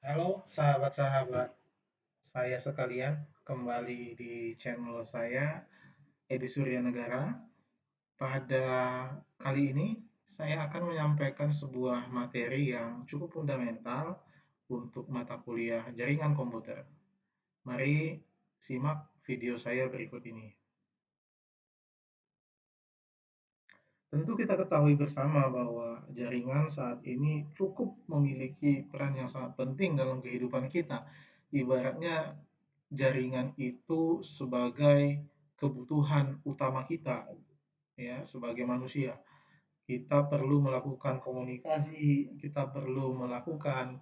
Halo sahabat-sahabat saya sekalian, kembali di channel saya, Edi Surya Negara. Pada kali ini, saya akan menyampaikan sebuah materi yang cukup fundamental untuk mata kuliah jaringan komputer. Mari simak video saya berikut ini. Tentu kita ketahui bersama bahwa jaringan saat ini cukup memiliki peran yang sangat penting dalam kehidupan kita. Ibaratnya jaringan itu sebagai kebutuhan utama kita ya sebagai manusia. Kita perlu melakukan komunikasi, kita perlu melakukan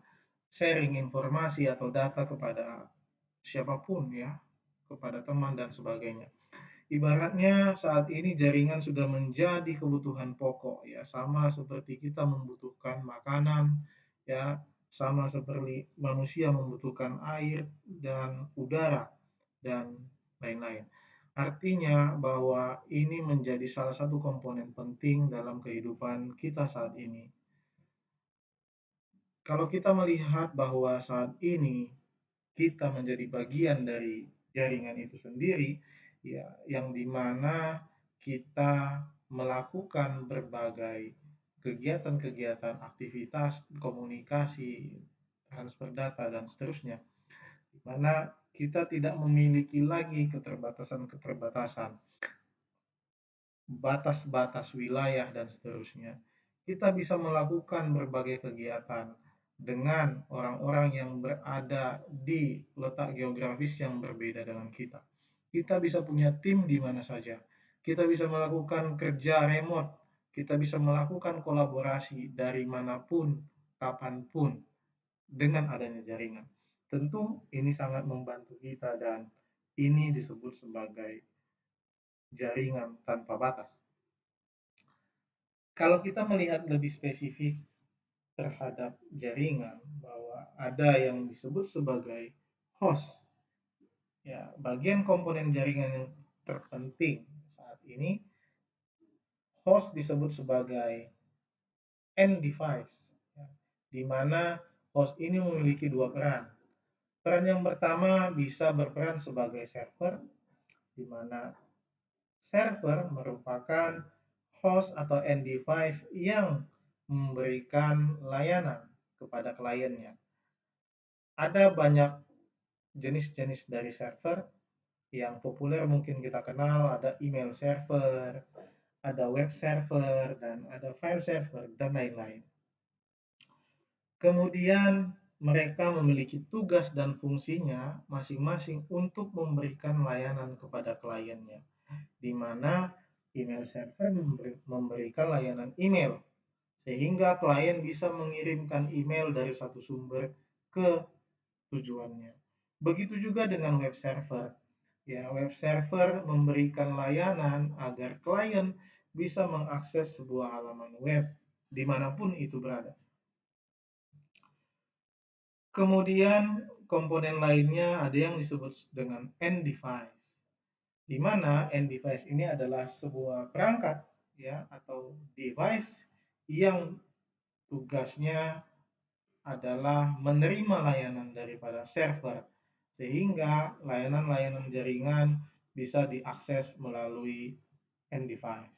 sharing informasi atau data kepada siapapun ya, kepada teman dan sebagainya. Ibaratnya saat ini jaringan sudah menjadi kebutuhan pokok ya, sama seperti kita membutuhkan makanan ya, sama seperti manusia membutuhkan air dan udara dan lain-lain. Artinya bahwa ini menjadi salah satu komponen penting dalam kehidupan kita saat ini. Kalau kita melihat bahwa saat ini kita menjadi bagian dari jaringan itu sendiri, ya, yang dimana kita melakukan berbagai kegiatan-kegiatan, aktivitas, komunikasi, transfer data, dan seterusnya, di mana kita tidak memiliki lagi keterbatasan-keterbatasan, batas-batas wilayah, dan seterusnya. Kita bisa melakukan berbagai kegiatan dengan orang-orang yang berada di letak geografis yang berbeda dengan kita. Kita bisa punya tim di mana saja. Kita bisa melakukan kerja remote. Kita bisa melakukan kolaborasi dari manapun, kapanpun, dengan adanya jaringan. Tentu ini sangat membantu kita dan ini disebut sebagai jaringan tanpa batas. Kalau kita melihat lebih spesifik terhadap jaringan, bahwa ada yang disebut sebagai host, ya, bagian komponen jaringan yang terpenting saat ini. Host disebut sebagai end device, ya, di mana host ini memiliki dua peran. Peran yang pertama bisa berperan sebagai server, di mana server merupakan host atau end device yang memberikan layanan kepada kliennya. Ada banyak jenis-jenis dari server. Yang populer mungkin kita kenal ada email server, ada web server, dan ada file server, dan lain-lain. Kemudian mereka memiliki tugas dan fungsinya masing-masing untuk memberikan layanan kepada kliennya, di mana email server memberikan layanan email, sehingga klien bisa mengirimkan email dari satu sumber ke tujuannya. Begitu juga dengan web server. Ya, web server memberikan layanan agar klien bisa mengakses sebuah halaman web dimanapun itu berada. Kemudian komponen lainnya ada yang disebut dengan end device, di mana end device ini adalah sebuah perangkat ya atau device yang tugasnya adalah menerima layanan daripada server, sehingga layanan-layanan jaringan bisa diakses melalui end device.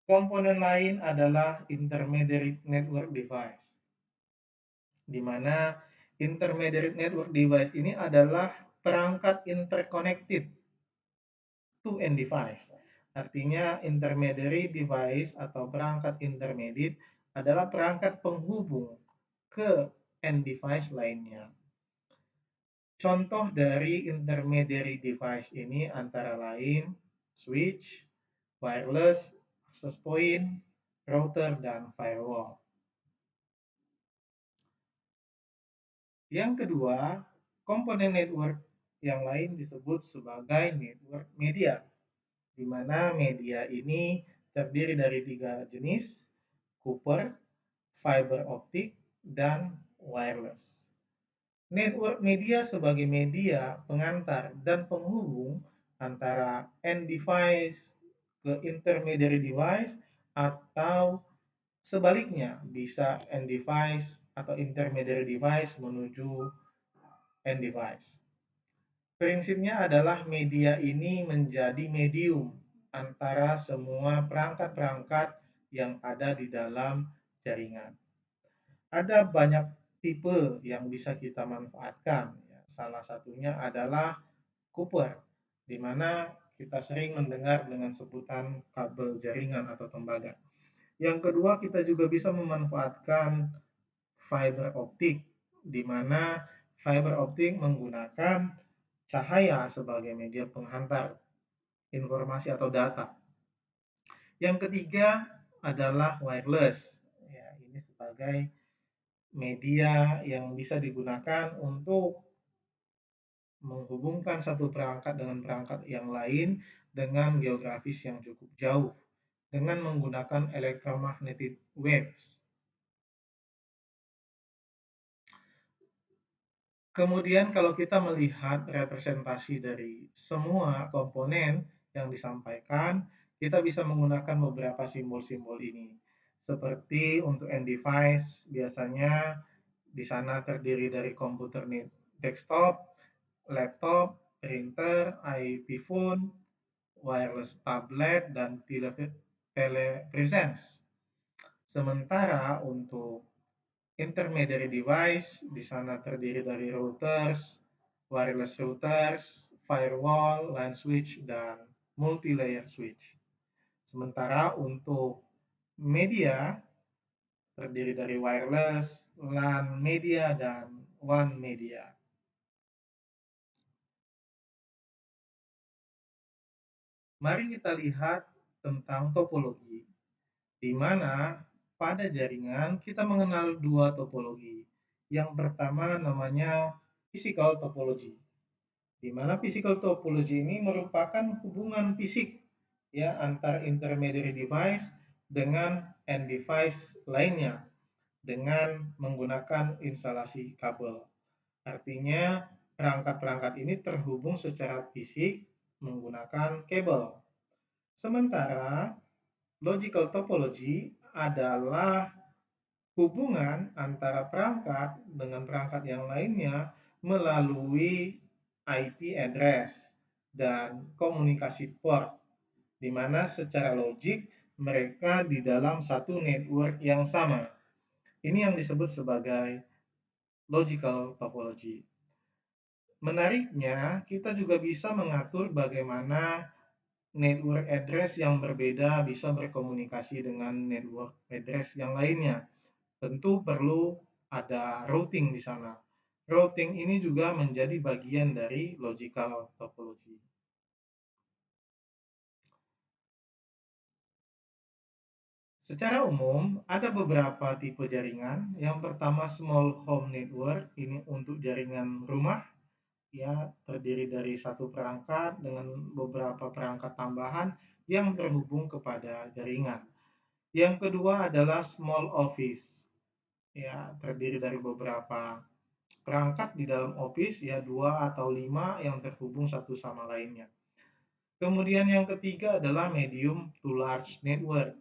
Komponen lain adalah intermediate network device, di mana intermediate network device ini adalah perangkat interconnected to end device. Artinya intermediary device atau perangkat intermediate adalah perangkat penghubung ke end device lainnya. Contoh dari intermediary device ini antara lain switch, wireless, access point, router, dan firewall. Yang kedua, komponen network yang lain disebut sebagai network media, di mana media ini terdiri dari 3 jenis, copper, fiber optic, dan wireless. Network media sebagai media pengantar dan penghubung antara end device ke intermediary device atau Sebaliknya, bisa end device atau intermediary device menuju end device. Prinsipnya adalah media ini menjadi medium antara semua perangkat-perangkat yang ada di dalam jaringan. Ada banyak tipe yang bisa kita manfaatkan. Ya. Salah satunya adalah Cooper, di mana kita sering mendengar dengan sebutan kabel jaringan atau tembaga. Yang kedua, kita juga bisa memanfaatkan fiber optik, di mana fiber optik menggunakan cahaya sebagai media penghantar informasi atau data. Yang ketiga adalah wireless. Ya, ini sebagai media yang bisa digunakan untuk menghubungkan satu perangkat dengan perangkat yang lain dengan geografis yang cukup jauh dengan menggunakan electromagnetic waves. Kemudian kalau kita melihat representasi dari semua komponen yang disampaikan, kita bisa menggunakan beberapa simbol-simbol ini. Seperti untuk end device, biasanya di sana terdiri dari komputer desktop, laptop, printer, IP phone, wireless tablet, dan telepresence. Sementara untuk intermediary device di sana terdiri dari routers, wireless routers, firewall, LAN switch, dan multi-layer switch. Sementara untuk media terdiri dari wireless, LAN media, dan WAN media. Mari kita lihat tentang topologi, di mana pada jaringan kita mengenal dua topologi. Yang pertama namanya physical topology, di mana physical topology ini merupakan hubungan fisik ya antar intermediary device dengan end device lainnya dengan menggunakan instalasi kabel. Artinya perangkat-perangkat ini terhubung secara fisik menggunakan kabel. Sementara logical topology adalah hubungan antara perangkat dengan perangkat yang lainnya melalui IP address dan komunikasi port, di mana secara logik mereka di dalam satu network yang sama. Ini yang disebut sebagai logical topology. Menariknya, kita juga bisa mengatur bagaimana network address yang berbeda bisa berkomunikasi dengan network address yang lainnya. Tentu perlu ada routing di sana. Routing ini juga menjadi bagian dari logical topology. Secara umum, ada beberapa tipe jaringan. Yang pertama small home network, ini untuk jaringan rumah, ya terdiri dari satu perangkat dengan beberapa perangkat tambahan yang terhubung kepada jaringan. Yang kedua adalah small office, ya terdiri dari beberapa perangkat di dalam office, ya 2 atau 5 yang terhubung satu sama lainnya. Kemudian yang ketiga adalah medium to large network,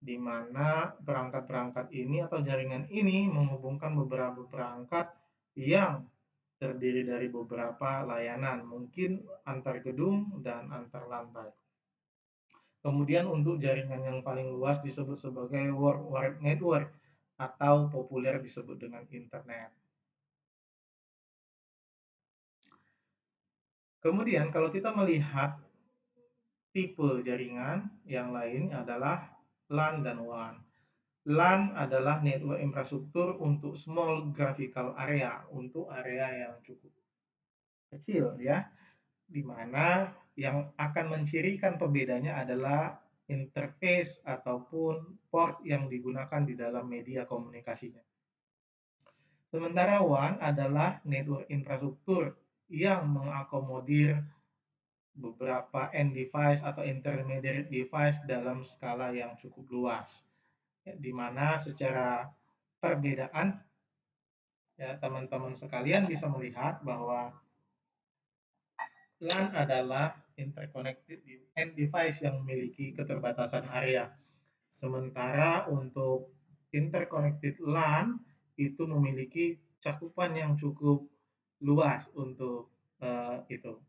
di mana perangkat-perangkat ini atau jaringan ini menghubungkan beberapa perangkat yang terdiri dari beberapa layanan, mungkin antar gedung dan antar lantai. Kemudian untuk jaringan yang paling luas disebut sebagai worldwide network atau populer disebut dengan internet. Kemudian kalau kita melihat tipe jaringan yang lain adalah LAN dan WAN. LAN adalah network infrastruktur untuk small graphical area, untuk area yang cukup kecil ya, di mana yang akan mencirikan pembedanya adalah interface ataupun port yang digunakan di dalam media komunikasinya. Sementara WAN adalah network infrastruktur yang mengakomodir beberapa end device atau intermediate device dalam skala yang cukup luas, ya, di mana secara perbedaan ya teman-teman sekalian bisa melihat bahwa LAN adalah interconnected end device yang memiliki keterbatasan area. Sementara untuk interconnected LAN itu memiliki cakupan yang cukup luas untuk, itu.